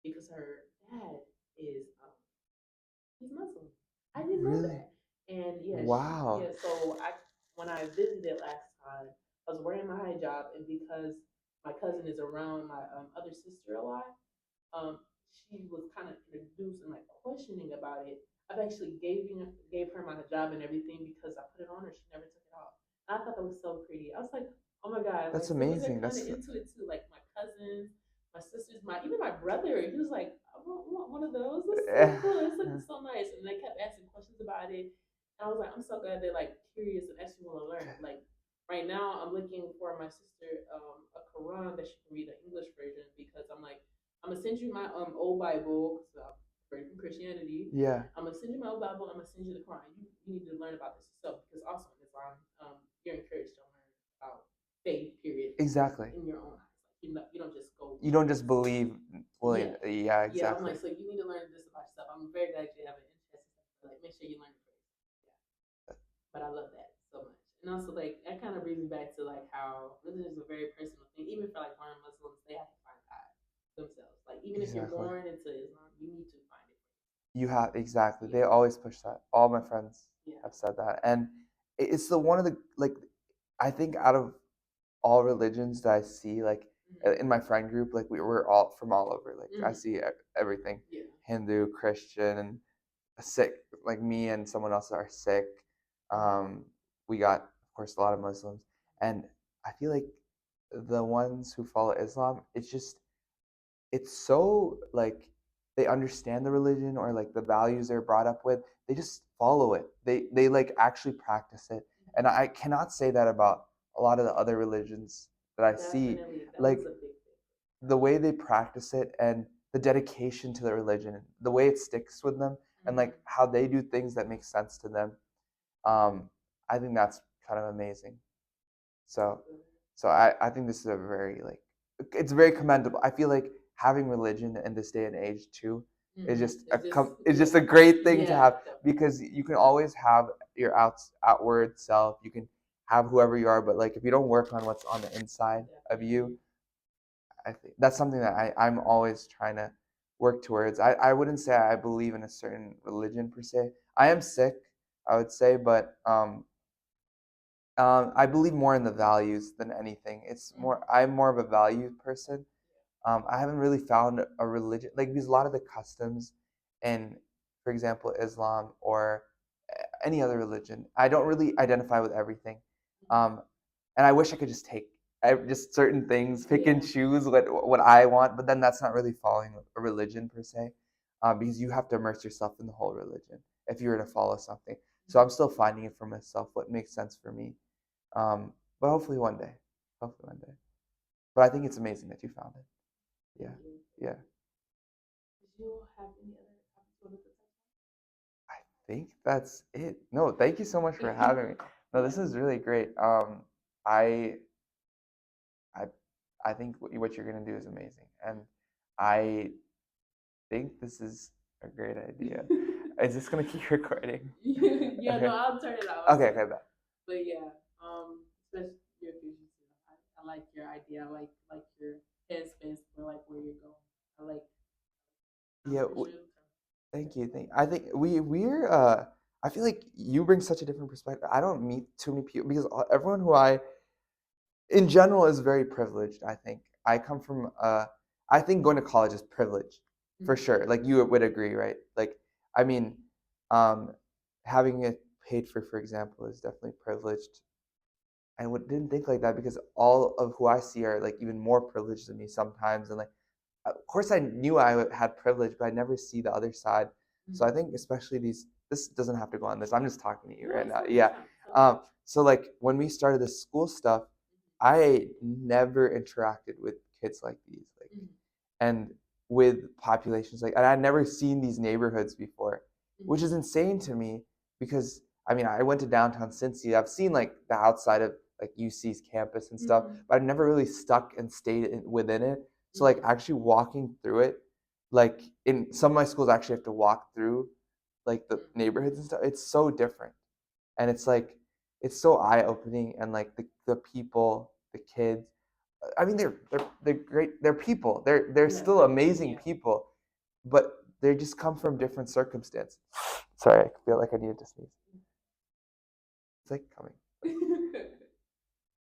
because her dad is he's Muslim. I didn't know really? that. And yeah, Wow. so I when I visited last time, I was wearing my hijab, and because my cousin is around my other sister a lot, um, she was kind of introduced and like questioning about it. I've actually gave her my hijab and everything because I put it on her. She never took it off. And I thought that was so pretty. I was like, oh my god, That's like siblings are amazing. kind of That's into it too. Like my cousins, my sisters, my even my brother. He was like, I want one of those. That's so cool. It's looking so nice. And they kept asking questions about it. And I was like, I'm so glad they're like curious and actually want to learn. Like right now, I'm looking for my sister a Quran that she can read the English version because I'm like I'm gonna send you my old Bible, so from Christianity. yeah, I'm gonna send you my old Bible. I'm gonna send you the Quran. You need to learn about this yourself because also in Islam, you're encouraged to learn about faith. Period. exactly. In your own eyes, like you don't just go You read don't just this. believe Yeah, willing. Yeah, yeah. I'm exactly. like, so you need to learn this about yourself. I'm very glad you have an interest. Like, make sure you learn it for yourself. Yeah, but I love that so much. And also, like, that kind of brings me back to like how religion is a very personal thing. Even for like non-Muslims, they have to find God themselves. Like, even if you're Exactly. born into Islam, you need to find it. You have exactly. They Yeah, always push that. All my friends yeah. have said that, and it's the one of the like. I think out of all religions that I see, like Mm-hmm. in my friend group, like we're all from all over. Like I Mm-hmm. see everything, Yeah. Hindu, Christian, and a Sikh. Like me and someone else are Sikh. Um, we got, of course, a lot of Muslims, and I feel like the ones who follow Islam, it's so like they understand the religion or like the values they're brought up with. They just follow it. They like actually practice it, and Mm-hmm. I cannot say that about a lot of the other religions that I see. Definitely, that was Like a big thing. the way they practice it and the dedication to the religion, the way it sticks with them, and Mm-hmm. like how they do things that make sense to them. Um, I think that's kind of amazing. So, so I think this is a very like it's very commendable. I feel like having religion in this day and age too is Mm-hmm. just It's just it's just yeah, a great thing to yeah, have definitely. because you can always have your outward self. You can have whoever you are, but like if you don't work on what's on the inside of Definitely. you, I think that's something that I'm always trying to work towards. I wouldn't say I believe in a certain religion per se. I am sick, I would say, but I believe more in the values than anything. It's more Mm-hmm. I'm more of a value person. I haven't really found a religion like because a lot of the customs and, for example, Islam or any other religion, I don't really identify with everything, um, and I wish I could just take just certain things, pick and Yeah. choose what I want, but then that's not really following a religion per se, because you have to immerse yourself in the whole religion if you were to follow something. So I'm still finding it for myself what makes sense for me, but hopefully one day, hopefully one day. But I think it's amazing that you found it. Thank Yeah, you. yeah. Did you have any other topics you wanted to I think that's it. No, thank you so much touch for on? having me. No, Yeah. this is really great. I I I think what you're gonna do is amazing, and I think this is a great idea. Is this gonna keep recording? Yeah, no, Okay. I'll turn it off. Okay. Okay. Bye. But yeah, especially your future too. I like your idea. I like your headspace for like where you're going. I like. I'm Yeah. pretty sure. Thank you. I think we're. I feel like you bring such a different perspective. I don't meet too many people because everyone who I in general is very privileged. I think I come from. I think going to college is privilege, for Mhm. sure. Like you would agree, right? Like I mean, um, having it paid for example, is definitely privileged. I didn't think like that because all of who I see are like even more privileged than me sometimes, and like of course I knew had privilege, but I never see the other side. So I Mhm. think especially these. This doesn't have to go on this. I'm just talking to you No, right it's now. fine. It's Yeah. fine. Tell me. So like when we started this school stuff, I never interacted with kids like these, like, Mhm. and with populations like, and I'd never seen these neighborhoods before, which Mhm. is insane to me because I mean I went to downtown Cincy. I've seen like the outside of like UC's campus and stuff, Mhm. but I've never really stuck and stayed within it. So like Mhm. actually walking through it, like in some of my schools, I actually have to walk through like the Mhm. neighborhoods and stuff. It's so different, and it's like it's so eye opening, and like the people, the kids. I mean, they're great. They're people. They're Yeah. still They're people. amazing Yeah. people, but they just come from different circumstances. Sorry, I feel like I needed to sneeze. It's like coming.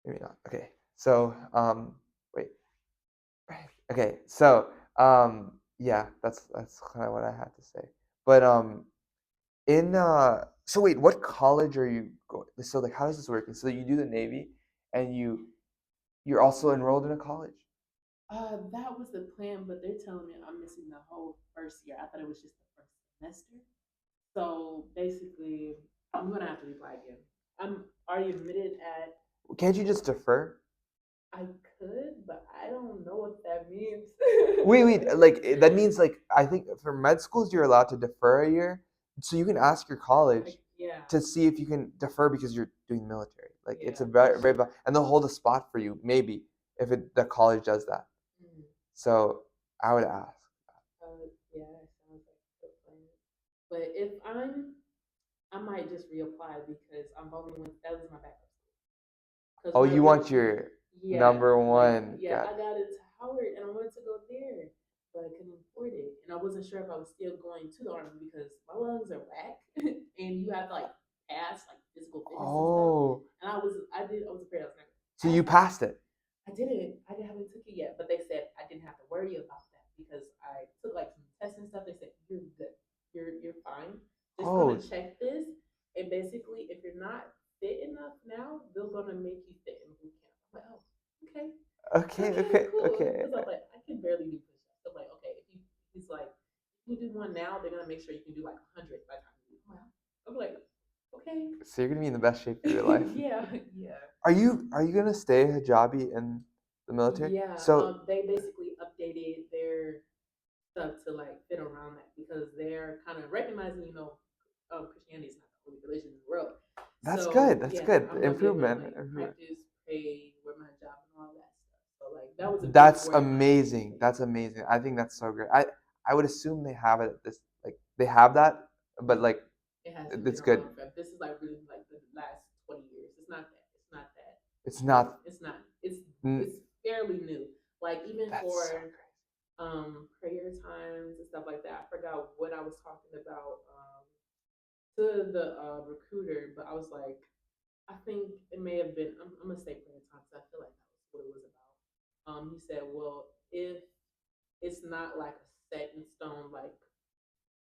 Maybe not. Okay. So, wait. Okay. So, yeah, that's kind of what I had to say. But in so wait, what college are you going? So like, how does this work? So you do the Navy, and you're also enrolled in a college. That was the plan, but they're telling me I'm missing the whole first year. I thought it was just the first semester. So basically, I'm gonna have to reply again. I'm already admitted at. Can't you just defer? I could, but I don't know what that means. Wait. Like that means like I think for med schools you're allowed to defer a year, so you can ask your college Yeah, to see if you can defer because you're doing the military. Like it's yeah, a they very should. and they'll hold a spot for you maybe if the college does that. Mm. So I would ask. Yeah, it sounds like a good plan. But if I might just reapply because I'm only went. That was my backup school. Because Oh, my you want original, your yeah, number like one? yeah, Got I got into Howard and I wanted to go there, but I couldn't afford it, and I wasn't sure if I was still going to the army because my lungs are whack, and you have to like pass like physical fitness and stuff. oh, And I was afraid I was not gonna so pass you that. passed it. I haven't took it yet, but they said I didn't have to worry about that because I took like some tests and stuff. They said you're good, you're fine. Just gonna Oh, check this, and basically, if you're not fit enough now, they're gonna make you fit in boot camp. I'm like, oh, okay, okay, okay, okay, cool. okay. Because I'm like, I can barely do push-ups. I'm like, okay, if you, he's like, if you do one now, they're gonna make sure you can do like 100 by the time you do. I'm like, okay, So you're gonna be in the best shape of your life. yeah, yeah. Are you gonna stay hijabi in the military? Yeah, So they basically updated their stuff to like fit around that because they're kind of recognizing, Christianity is not the only religion in the world. that's So good. That's yeah, good. I'm gonna be able to Improvement. like Improvement. practice, pray, wear my job, and all that stuff. So like that was a big That's worry of mine. amazing. That's amazing. I think that's so great. I would assume they have it at this like they have that, but like It hasn't been it's good. around forever. This is like really like the last 20 years. It's not that. It's not that It's new. not. It's not. It's mm, it's fairly new. Like even That's so for prayer times and stuff like that. I forgot what I was talking about to the recruiter, but I was like, I think it may have been. I'm gonna say prayer times. I feel like that was what it was about. He said, well, if it's not like a set in stone like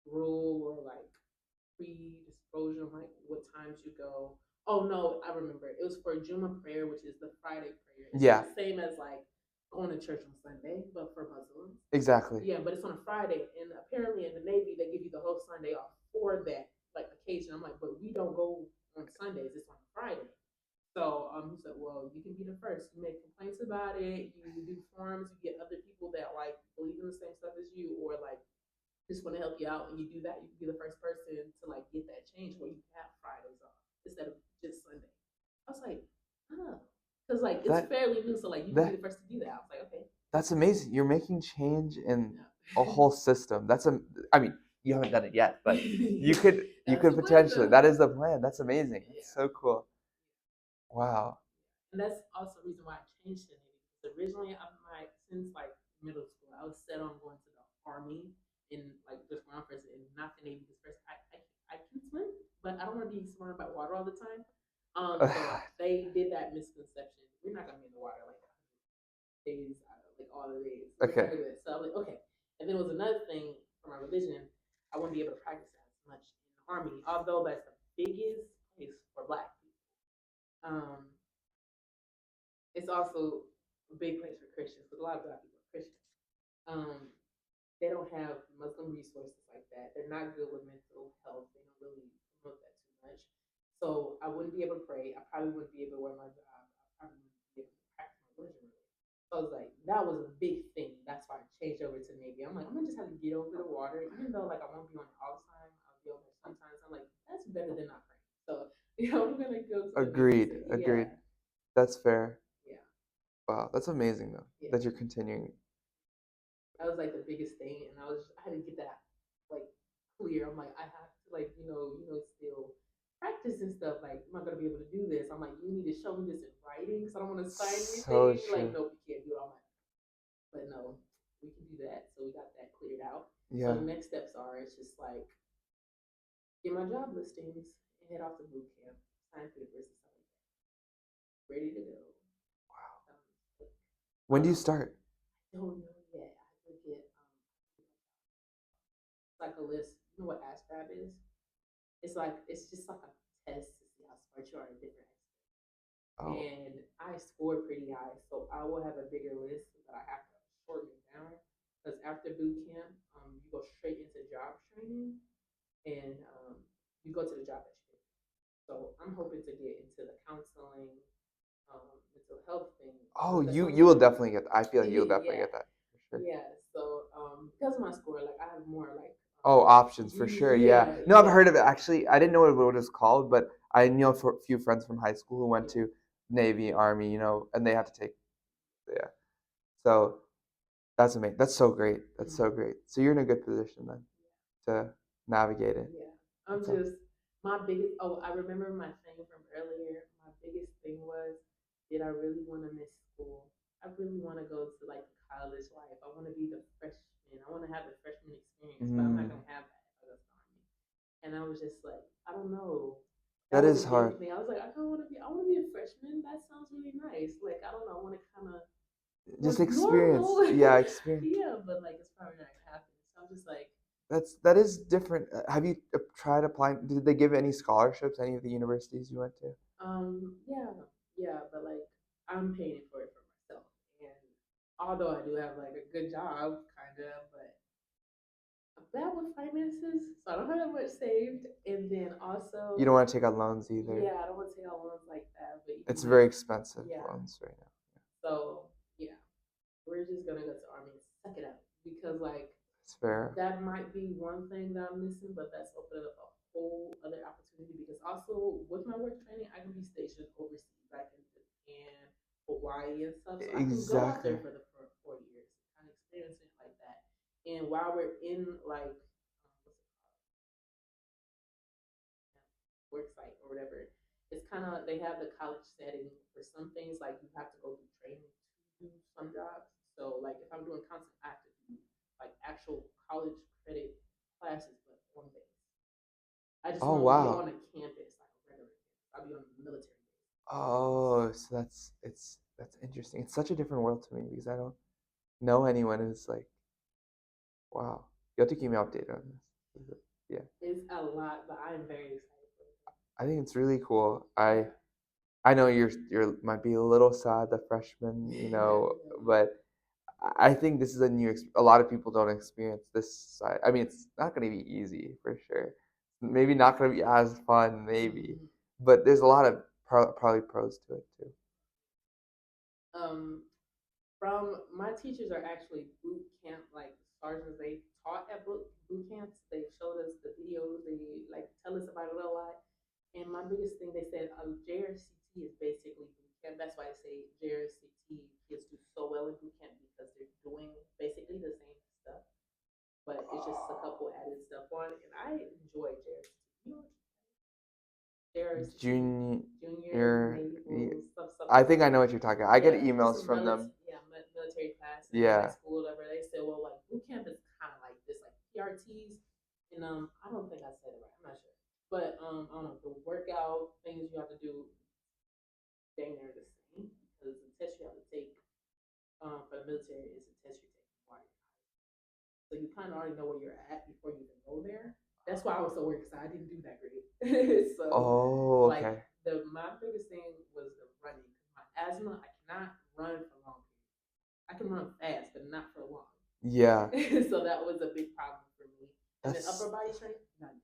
rule or like predisposition, like what times you go. Oh no, I remember. It was for Juma prayer, which is the Friday prayer. It's Yeah, the same as like going to church on Sunday, but for Muslims. exactly. Yeah, but it's on a Friday, and apparently in the Navy they give you the whole Sunday off for that like occasion. I'm like, but we don't go on Sundays; it's on a Friday. So he said, well, you can be the first. You make complaints about it. You do forums. You get other people that like believe in the same stuff as you, or like just want to help you out, and you do that. You can be the first person to like get that change where you have Fridays off instead of just Sunday. I was like, oh, because like it's That fairly new, so like you can be that the first to do that. I was like, okay, that's amazing. You're making change in a yeah. whole system. I mean, you haven't done it yet, but you That's could the plan potentially. though. That is the plan. That's amazing. That's Yeah. so cool. Wow. And that's also the reason why I changed the name. Because originally, I'm like, since like middle school, I was set on going to the army and like just ground first and not the Navy. Because first, I can swim, but I don't want to be surrounded by water all the time. So they did that misconception. We're not gonna be in the water like days, like all the days. We're not Okay. gonna do that. So I was like, okay. And then it was another thing for my religion. I wouldn't be able to practice as much in the army, although that's the biggest place for Black people. Um, it's also a big place for Christians because a lot of Black people are Christians. Um, they don't have Muslim resources like that. They're not good with mental health. They don't really promote that too much. So I wouldn't be able to pray. I probably wouldn't be able to wear my job. I probably wouldn't be able to practice my religion really. So I was like, that was a big thing. That's why I changed over to Navy. I'm like, I'm gonna just have to get over the water, even though like I won't be on it all the time. I'll be over it sometimes. I'm like, that's better than not praying. So I'm gonna go to the Navy. Agreed. So Agreed. yeah, That's fair. yeah, Wow. That's amazing though yeah. that you're continuing. That was like the biggest thing, and I had to get that like clear. I'm like, I have to like still practice and stuff. Like, am I gonna be able to do this? I'm like, you need to show me this in writing because I don't want to sign So anything. Like, true. nope, you can't do it. I'm like, but no, we can do that. So we got that cleared out. So Yeah. the next steps are it's just like get my job listings and head off to boot camp, sign papers and stuff like that. Ready to go. When do you Um, start? I don't know yet. I have to get like a list. You know what ASVAB is? It's just like a test to see how smart you are in different aspects. Oh. And I scored pretty high, so I will have a bigger list that I have to shorten it down. Because after boot camp, you go straight into job training, and you go to the job that you get. So I'm hoping to get into the counseling, mental health thing. Oh, Because that's you something. you will definitely get that. I feel like you'll definitely Yeah, get that for sure. yeah. So because of my score, like I have more like Oh, options for sure. Yeah. yeah, No, I've yeah, heard of it actually. I didn't know what it was called, but I know for a few friends from high school who went yeah. to Navy, Army, and they have to take, yeah. So that's amazing. That's so great. That's so Mhm. great. So you're in a good position then to navigate it. Yeah, I'm That's just my biggest. Oh, I remember my thing from earlier. My biggest thing was, did I really want to miss school? I really want to go to like college life. I want to be the freshman. I want to have the freshman experience, but I'm not mm, gonna have that if I go to the army. And I was just like, I don't know. That that was is a hard. big thing. I was like, I don't want to be. I want to be a freshman. That sounds really nice. Like I don't know. I want to kind of Just look experience. normal. Yeah, experience. Yeah, but like it's probably not gonna happen. So I'm just like, That is different. Have you tried applying? Did they give any scholarships? Any of the universities you went to? Yeah, yeah, but like I'm paying for it for myself. And although I do have like a good job, kind of, but I'm bad with finances, so I don't have that much saved. And then You also, don't want to take out loans either. yeah, I don't want to take out loans like that, but It's even very like, expensive yeah. loans right now. So yeah, we're just gonna go to army and suck it up because like It's fair. that might be one thing that I'm missing, but that's opening up a whole other opportunity because also with my work training, I can be stationed overseas, like in Japan, Hawaii, and stuff. So I can go out Exactly. there for the for 4 years, kind of experience it like that. And while we're in like what's it called, work site or whatever, it's kind of they have the college setting for some things. Like you have to go through training to do some jobs. So like if I'm doing content, I have to do like actual college credit classes, but on base. I just Oh won't be wow. on a campus like a regular campus. I'll be on a military base. Oh, so that's it's That's interesting. It's such a different world to me because I don't know anyone who's like, wow. You have to keep me updated on this. Yeah, It's a lot, but I'm very excited for it. I think it's really cool. Yeah. I know you're might be a little sad the freshman, Definitely. but I think this is a a lot of people don't experience this side. I mean, it's not going to be easy for sure. Maybe not going to be as fun, maybe, Mhm. but there's a lot of probably pros to it too. Um, from my teachers are actually boot camp like sergeants. They taught at boot camps. They showed us the videos. They like tell us about it a lot. And my biggest thing, they said JRCT is basically boot camp. That's why I say JRCT kids do so well in boot camp because they're doing basically the same stuff, but it's just a couple added stuff on it. And I enjoy JRCT. You know, JRCT, junior Junior, naval stuff, I something think like I know that. what you're talking about. I get Yeah, just emails some from them. military class in high Yeah. school, whatever. They said, well, like boot camp is kind of like this, like PRTs, and I don't think I said it right. I'm not sure, but I don't know, the workout things you have to do, dang near the same because the test you have to take for the military is a test you take while you're in high school. So you kind of already know where you're at before you even go there. That's why I was so worried because I didn't do that great. So Oh, like okay. my biggest thing was the running. My asthma, I cannot run for long periods. I can run fast, but not for long. Yeah. So that was a big problem for me. And then That's upper body strength, none.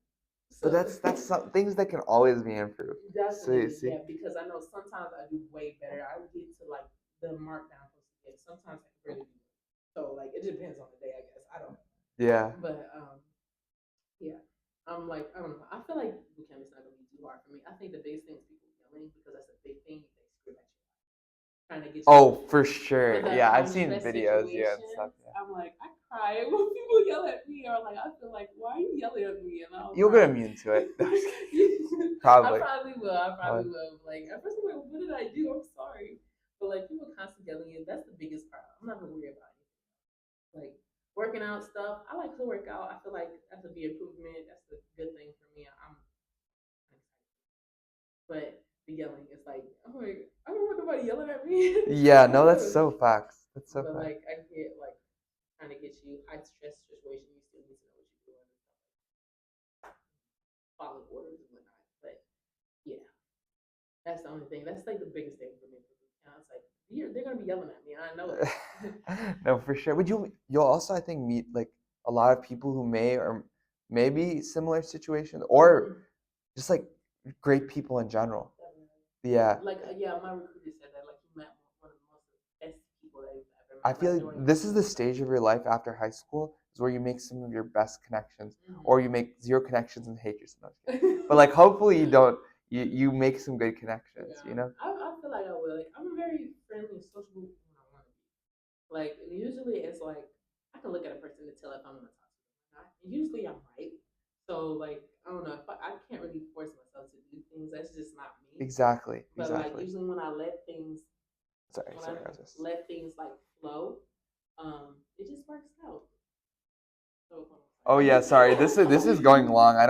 but So that's some things that can always be improved. So definitely, see. yeah, because I know sometimes I do way better. I would get to like the mark that I'm supposed to get. Sometimes I can barely do it. So like it depends on the day, I guess. I don't know. Yeah. But yeah. I'm like, I don't know. I feel like boot camp is not gonna be too hard for me. I think the biggest thing is people yelling because that's a big thing. They scream at you, trying to get you Oh, for for sure. the Yeah, I've high seen stress videos, yeah, and stuff. situations. Yeah. I'm like, I cry when people yell at me, or like I feel like, why are you yelling at me? And I'll You'll get cry. immune to it. I Probably. probably will. I Probably. probably will. Like at first I'm like, what did I do? I'm sorry. But like people constantly yelling at you, that's the biggest part. I'm not gonna worry about it. Like working out stuff. I like to work out. I feel like that's a big improvement. That's a good thing for me. I'm excited. But the yelling is like, I'm like, I don't want nobody yelling at me. Yeah, Oh no, my that's gosh. so facts. That's so But facts. like I get like trying to get you high stress situation, you still need to know what you're doing and stuff like that. Follow orders and whatnot. But yeah, that's the only thing. That's like the biggest thing for me. It's like they're gonna be yelling at me. I know it. No, for sure. But you'll also, I think, meet like a lot of people who may or maybe similar situations or Mhm. just like great people in general. Definitely. Yeah. Like yeah, my recruiter said that like you met one of the most best people that you've ever I met, feel like like during this is school the and stuff. stage of your life after high school is where you make some of your best connections, or Hmm. you make zero connections and hate yourself. No, I'm just kidding. But like, hopefully, you don't. You make some good connections. Yeah, I feel like I will. Like I'm very friendly and sociable when I want to be. Like and usually it's like I can look at a person to tell if I'm gonna talk to them or not. And usually I'm right. So like I don't know if I can't really force myself to do things. That's just not me. Exactly. But like Exactly. usually when I let things Sorry. when I Sorry. I was just. let things like flow, it just works out. So Oh yeah. Sorry. This is going long. I don't.